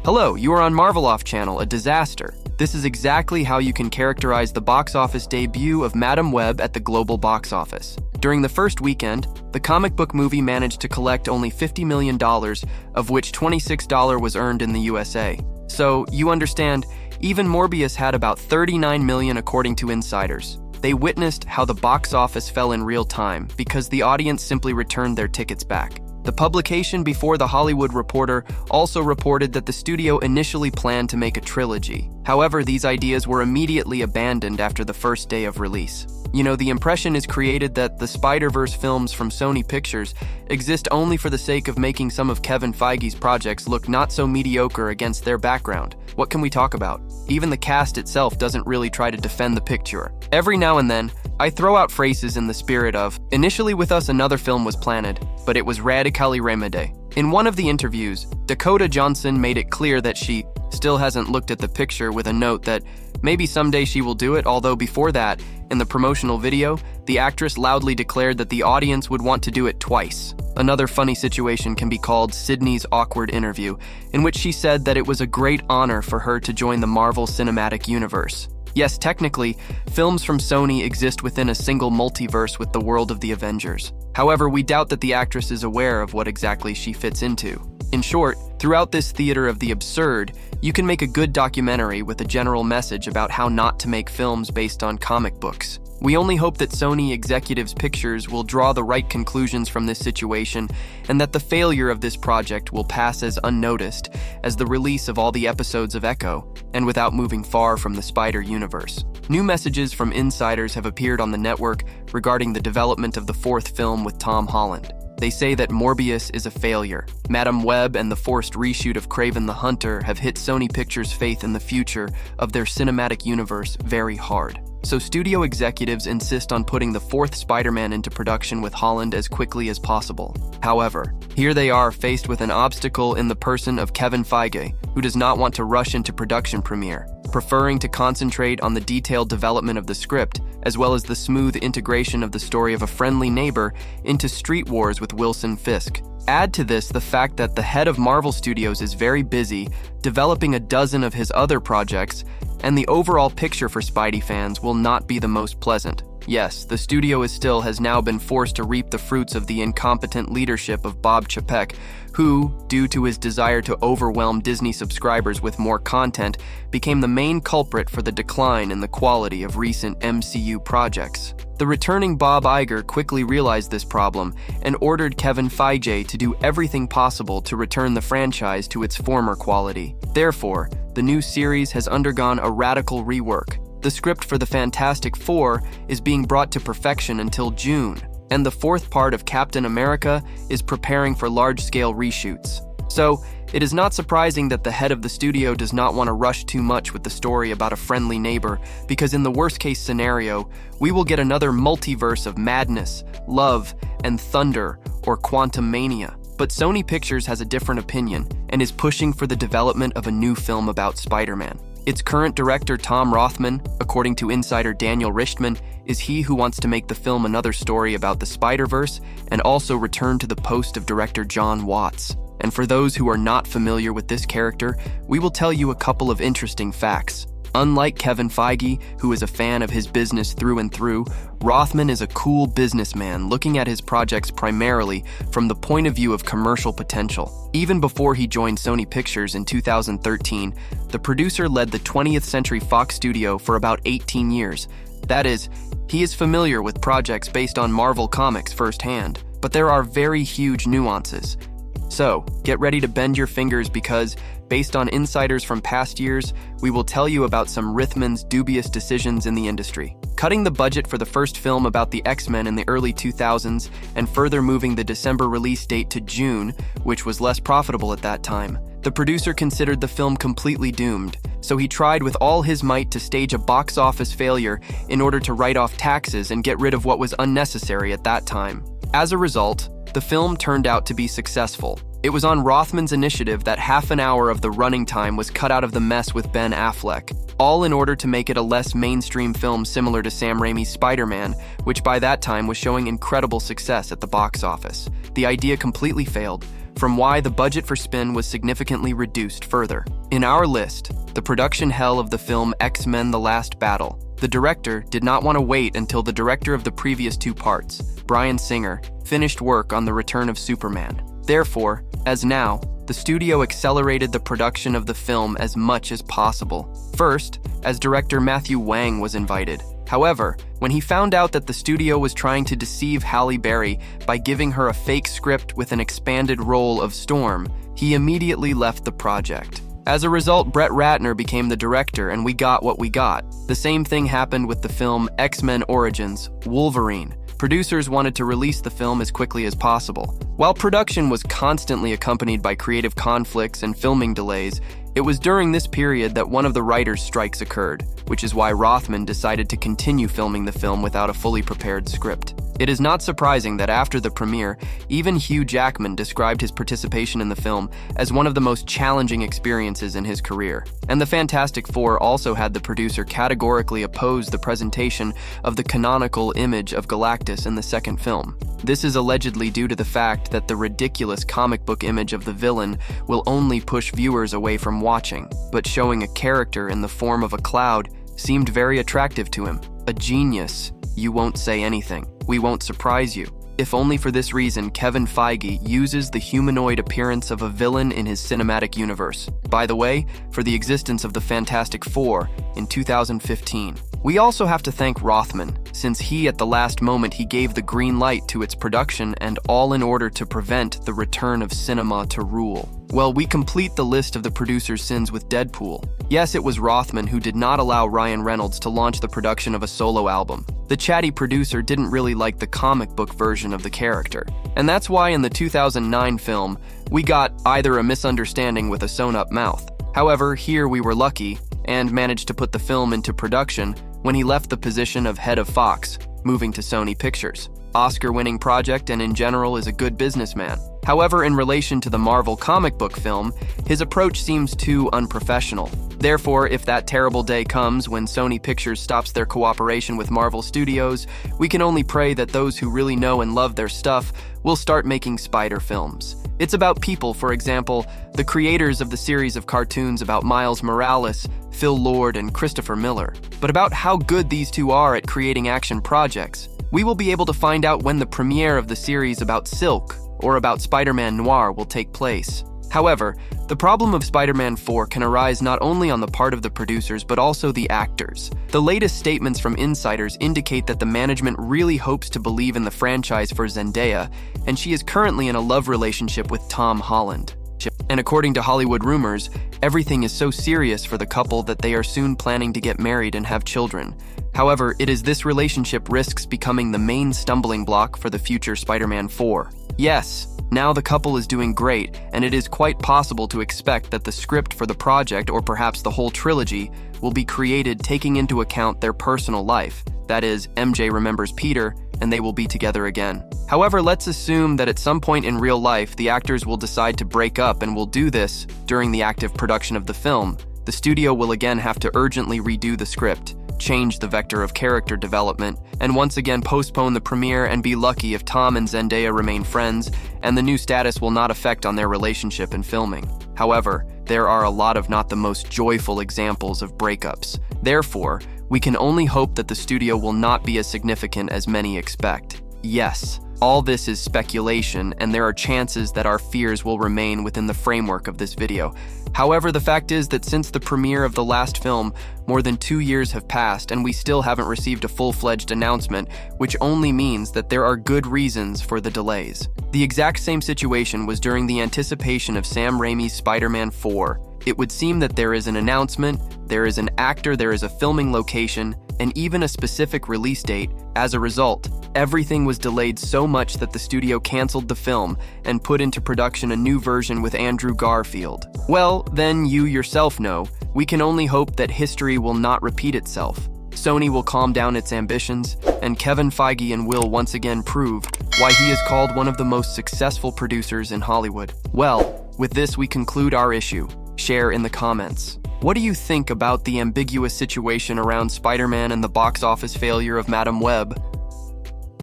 Hello, you are on Marvel Off Channel, a disaster. This is exactly how you can characterize the box office debut of Madam Web at the global box office. During the first weekend, the comic book movie managed to collect only $50 million, of which $26 was earned in the USA. So, you understand, even Morbius had about $39 million according to insiders. They witnessed how the box office fell in real time because the audience simply returned their tickets back. The publication before The Hollywood Reporter also reported that the studio initially planned to make a trilogy. However, these ideas were immediately abandoned after the first day of release. The impression is created that the Spider-Verse films from Sony Pictures exist only for the sake of making some of Kevin Feige's projects look not so mediocre against their background. What can we talk about? Even the cast itself doesn't really try to defend the picture. Every now and then, I throw out phrases in the spirit of, initially with us another film was planned, but it was radically remade. In one of the interviews, Dakota Johnson made it clear that she still hasn't looked at the picture, with a note that maybe someday she will do it, although before that, in the promotional video, the actress loudly declared that the audience would want to do it twice. Another funny situation can be called Sydney's awkward interview, in which she said that it was a great honor for her to join the Marvel Cinematic Universe. Yes, technically, films from Sony exist within a single multiverse with the world of the Avengers. However, we doubt that the actress is aware of what exactly she fits into. In short, throughout this theater of the absurd, you can make a good documentary with a general message about how not to make films based on comic books. We only hope that Sony Executives Pictures will draw the right conclusions from this situation, and that the failure of this project will pass as unnoticed as the release of all the episodes of Echo, and without moving far from the Spider Universe. New messages from insiders have appeared on the network regarding the development of the fourth film with Tom Holland. They say that Morbius is a failure. Madam Web and the forced reshoot of Kraven the Hunter have hit Sony Pictures' faith in the future of their cinematic universe very hard. So studio executives insist on putting the fourth Spider-Man into production with Holland as quickly as possible. However, here they are faced with an obstacle in the person of Kevin Feige, who does not want to rush into production premiere, preferring to concentrate on the detailed development of the script, as well as the smooth integration of the story of a friendly neighbor into Street Wars with Wilson Fisk. Add to this the fact that the head of Marvel Studios is very busy developing a dozen of his other projects, and the overall picture for Spidey fans will not be the most pleasant. Yes, the studio has now been forced to reap the fruits of the incompetent leadership of Bob Chapek, who, due to his desire to overwhelm Disney subscribers with more content, became the main culprit for the decline in the quality of recent MCU projects. The returning Bob Iger quickly realized this problem and ordered Kevin Feige to do everything possible to return the franchise to its former quality. Therefore, the new series has undergone a radical rework. The script for the Fantastic Four is being brought to perfection until June, and the fourth part of Captain America is preparing for large-scale reshoots. So, it is not surprising that the head of the studio does not want to rush too much with the story about a friendly neighbor, because in the worst-case scenario, we will get another multiverse of madness, love, and thunder, or quantum mania. But Sony Pictures has a different opinion and is pushing for the development of a new film about Spider-Man. Its current director, Tom Rothman, according to insider Daniel Richtman, is he who wants to make the film another story about the Spider-Verse and also return to the post of director John Watts. And for those who are not familiar with this character, we will tell you a couple of interesting facts. Unlike Kevin Feige, who is a fan of his business through and through, Rothman is a cool businessman looking at his projects primarily from the point of view of commercial potential. Even before he joined Sony Pictures in 2013, the producer led the 20th Century Fox studio for about 18 years. That is, he is familiar with projects based on Marvel Comics firsthand, but there are very huge nuances. So, get ready to bend your fingers because, based on insiders from past years, we will tell you about some Rothman's dubious decisions in the industry. Cutting the budget for the first film about the X-Men in the early 2000s and further moving the December release date to June, which was less profitable at that time. The producer considered the film completely doomed, so he tried with all his might to stage a box office failure in order to write off taxes and get rid of what was unnecessary at that time. As a result, the film turned out to be successful. It was on Rothman's initiative that half an hour of the running time was cut out of the mess with Ben Affleck, all in order to make it a less mainstream film similar to Sam Raimi's Spider-Man, which by that time was showing incredible success at the box office. The idea completely failed. from why the budget for Spin was significantly reduced further. In our list, the production hell of the film X-Men: The Last Battle. The director did not want to wait until the director of the previous two parts, Bryan Singer, finished work on The Return of Superman. Therefore, as now, the studio accelerated the production of the film as much as possible. First, as director Matthew Wang was invited. However, when he found out that the studio was trying to deceive Halle Berry by giving her a fake script with an expanded role of Storm, he immediately left the project. As a result, Brett Ratner became the director, and we got what we got. The same thing happened with the film X-Men Origins: Wolverine. Producers wanted to release the film as quickly as possible. While production was constantly accompanied by creative conflicts and filming delays, it was during this period that one of the writers' strikes occurred, which is why Rothman decided to continue filming the film without a fully prepared script. It is not surprising that after the premiere, even Hugh Jackman described his participation in the film as one of the most challenging experiences in his career. And the Fantastic Four also had the producer categorically oppose the presentation of the canonical image of Galactus in the second film. This is allegedly due to the fact that the ridiculous comic book image of the villain will only push viewers away from watching, but showing a character in the form of a cloud seemed very attractive to him. A genius. You won't say anything. We won't surprise you. If only for this reason, Kevin Feige uses the humanoid appearance of a villain in his cinematic universe. By the way, for the existence of the Fantastic Four in 2015. We also have to thank Rothman, since he at the last moment he gave the green light to its production, and all in order to prevent the return of cinema to rule. Well, we complete the list of the producer's sins with Deadpool. Yes, it was Rothman who did not allow Ryan Reynolds to launch the production of a solo album. The chatty producer didn't really like the comic book version of the character. And that's why in the 2009 film, we got either a misunderstanding with a sewn-up mouth. However, here we were lucky and managed to put the film into production when he left the position of head of Fox, moving to Sony Pictures. Oscar-winning project and in general is a good businessman. However, in relation to the Marvel comic book film, his approach seems too unprofessional. Therefore, if that terrible day comes when Sony Pictures stops their cooperation with Marvel Studios, we can only pray that those who really know and love their stuff will start making Spider films. It's about people, for example, the creators of the series of cartoons about Miles Morales, Phil Lord, and Christopher Miller. But about how good these two are at creating action projects, we will be able to find out when the premiere of the series about Silk or about Spider-Man Noir will take place. However, the problem of Spider-Man 4 can arise not only on the part of the producers but also the actors. The latest statements from insiders indicate that the management really hopes to believe in the franchise for Zendaya, and she is currently in a love relationship with Tom Holland. And according to Hollywood rumors, everything is so serious for the couple that they are soon planning to get married and have children. However, it is this relationship risks becoming the main stumbling block for the future Spider-Man 4. Yes, now the couple is doing great, and it is quite possible to expect that the script for the project, or perhaps the whole trilogy, will be created taking into account their personal life. That is, MJ remembers Peter, and they will be together again. However, let's assume that at some point in real life, the actors will decide to break up and will do this during the active production of the film. The studio will again have to urgently redo the script, change the vector of character development, and once again postpone the premiere and be lucky if Tom and Zendaya remain friends, and the new status will not affect on their relationship in filming. However, there are a lot of not the most joyful examples of breakups. Therefore, we can only hope that the studio will not be as significant as many expect. Yes, all this is speculation, and there are chances that our fears will remain within the framework of this video. However, the fact is that since the premiere of the last film, more than 2 years have passed and we still haven't received a full-fledged announcement, which only means that there are good reasons for the delays. The exact same situation was during the anticipation of Sam Raimi's Spider-Man 4. It would seem that there is an announcement, there is an actor, there is a filming location, and even a specific release date. As a result, everything was delayed so much that the studio canceled the film and put into production a new version with Andrew Garfield. Well, then you yourself know, we can only hope that history will not repeat itself. Sony will calm down its ambitions, and Kevin Feige and will once again prove why he is called one of the most successful producers in Hollywood. Well, with this we conclude our issue. Share in the comments. What do you think about the ambiguous situation around Spider-Man and the box office failure of Madame Web?